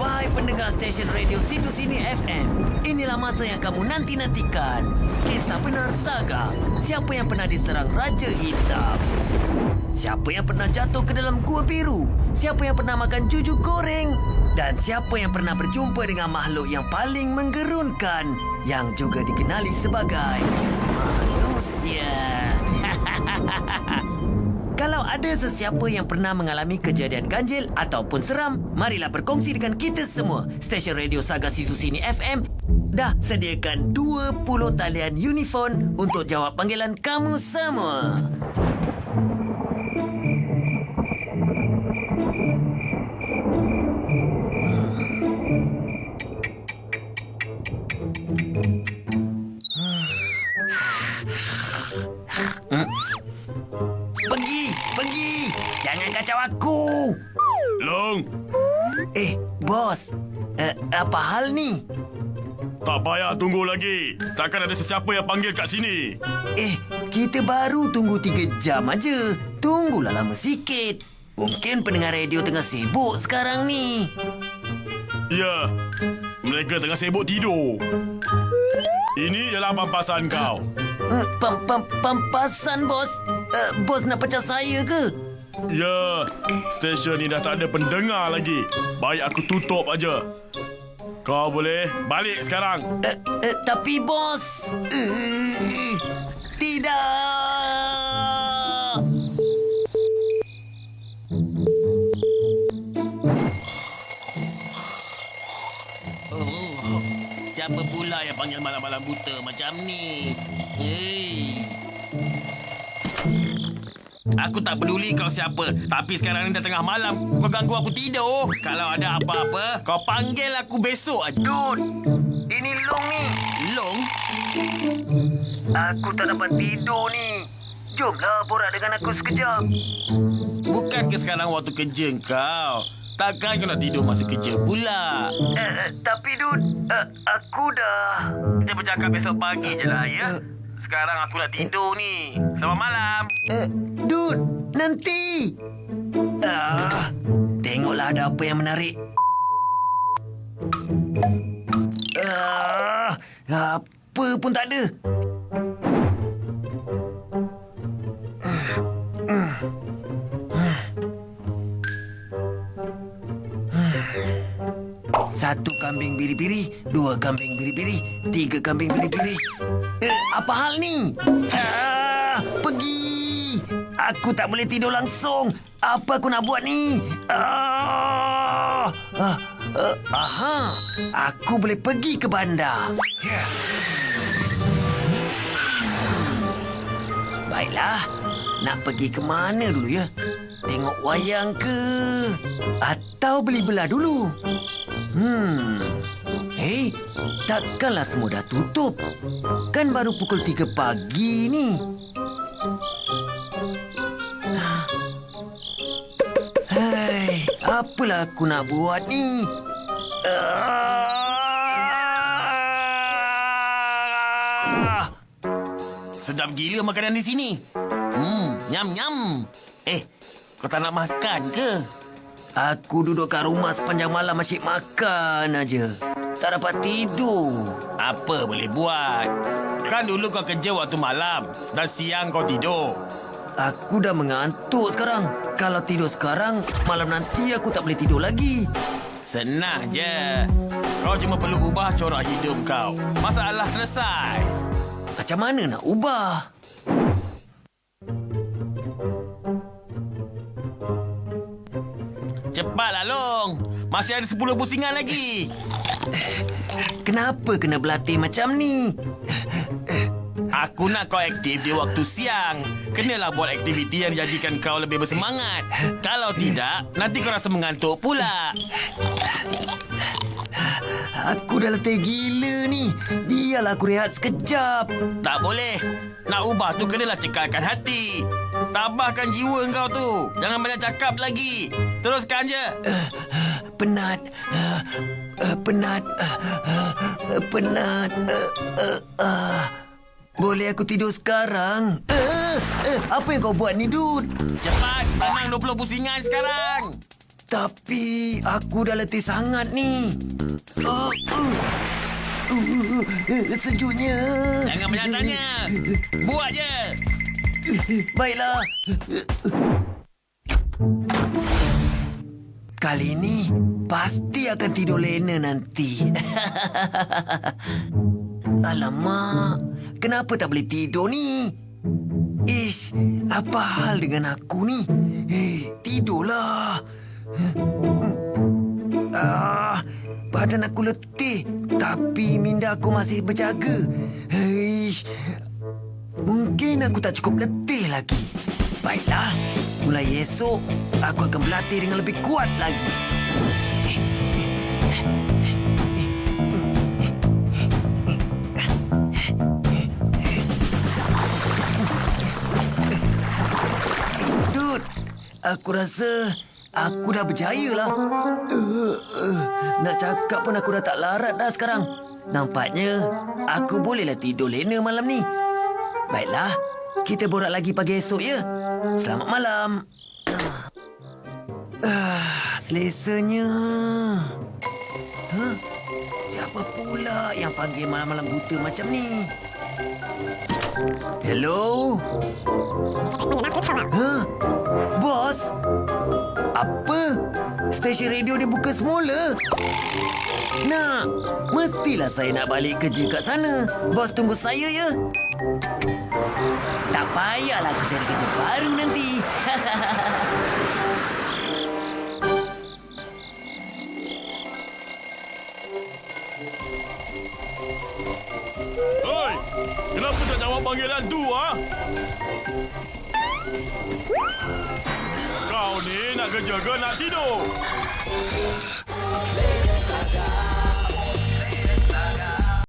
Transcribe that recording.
Wahai pendengar stesen radio Situ Sini FM, inilah masa yang kamu nanti-nantikan. Kisah benar saga. Siapa yang pernah diserang Raja Hitam? Siapa yang pernah jatuh ke dalam gua biru? Siapa yang pernah makan juju goreng? Dan siapa yang pernah berjumpa dengan makhluk yang paling menggerunkan, yang juga dikenali sebagai manusia? Kalau ada sesiapa yang pernah mengalami kejadian ganjil ataupun seram, marilah berkongsi dengan kita semua. Stesen radio Saga Situ Sini FM dah sediakan 20 talian unifon untuk jawab panggilan kamu semua. Pergi! Jangan kacau aku! Long, Bos. Apa hal ni? tak payah tunggu lagi. Takkan ada sesiapa yang panggil kat sini. Kita baru tunggu 3 jam aja. Tunggulah lama sikit. Mungkin pendengar radio tengah sibuk sekarang ni. Ya, mereka tengah sibuk tidur. Ini ialah pampasan kau. Pampasan, bos. Bos nak pecah saya ke? Ya, stesen ni dah tak ada pendengar lagi. Baik aku tutup aja. Kau boleh balik sekarang. Tapi bos... Tidak! Siapa pula yang panggil malam-malam buta macam ni? Aku tak peduli kau siapa. Tapi sekarang ni dah tengah malam. Kau ganggu aku tidur. Kalau ada apa-apa, kau panggil aku besok aja. Dud, ini Long ni. Long? Aku tak dapat tidur ni. Jomlah borak dengan aku sekejap. Bukankah sekarang waktu kerja kau? Takkan kau nak tidur masa kerja pula? Tapi Dud, aku dah... Kita bercakap besok pagi je lah, ya? Sekarang aku nak tidur ni. Selamat malam. Dud, nanti. Tengoklah ada apa yang menarik. Apa pun tak ada. Satu kambing biri-biri, 2 kambing biri-biri, 3 kambing biri-biri. Apa hal ni? Pergi! Aku tak boleh tidur langsung. Apa aku nak buat ni? Aha! Aku boleh pergi ke bandar. Baiklah. Nak pergi ke mana dulu ya? Tengok wayang ke? Atau beli belah dulu? Takkanlah semua dah tutup. Kan baru pukul 3 pagi ni. Apalah aku nak buat ni? Sedap gila makanan di sini. Nyam-nyam. Kau tak nak makan ke? Aku duduk kat rumah sepanjang malam asyik makan aja. Tak dapat tidur. Apa boleh buat? Kan dulu kau kerja waktu malam dan siang kau tidur. Aku dah mengantuk sekarang. Kalau tidur sekarang, malam nanti aku tak boleh tidur lagi. Senang je. Kau cuma perlu ubah corak hidup kau. Masalah selesai. Macam mana nak ubah? Cepatlah, Long. Masih ada 10 pusingan lagi. Kenapa kena berlatih macam ni? Aku nak kau aktif di waktu siang. Kenalah buat aktiviti yang jadikan kau lebih bersemangat. Kalau tidak, nanti kau rasa mengantuk pula. Aku dah letih gila ni. Biarlah aku rehat sekejap. Tak boleh. Nak ubah tu kenalah cekalkan hati. Tabahkan jiwa kau tu. Jangan banyak cakap lagi. Teruskan je. Penat. Boleh aku tidur sekarang? Apa yang kau buat ni, Dud? Cepat, tenang 20 pusingan sekarang. Tapi aku dah letih sangat ni. Sejuknya. Jangan banyak tanya. Buat je. Baiklah. Kali ini pasti akan tidur lena nanti. Alamak, kenapa tak boleh tidur ni? Ish, apa hal dengan aku ni? Tidurlah. Badan aku letih, tapi minda aku masih berjaga. Mungkin aku tak cukup letih lagi. Baiklah, mulai esok aku akan berlatih dengan lebih kuat lagi. Dud, aku rasa aku dah berjaya lah. Nak cakap pun aku dah tak larat dah sekarang. Nampaknya aku bolehlah tidur lena malam ni. Baiklah, kita borak lagi pagi esok ya. Selamat malam. Selesanya. Siapa pula yang panggil malam-malam buta macam ni? Hello? Bos? Apa? Stesen radio dia buka semula? Nak, mestilah saya nak balik kerja kat sana. Bos tunggu saya ya. Tak payahlah aku cari kerja baru nanti. Hei, kenapa tak jawab panggilan tu, ha? Kau ni nak kerja ke nak tidur?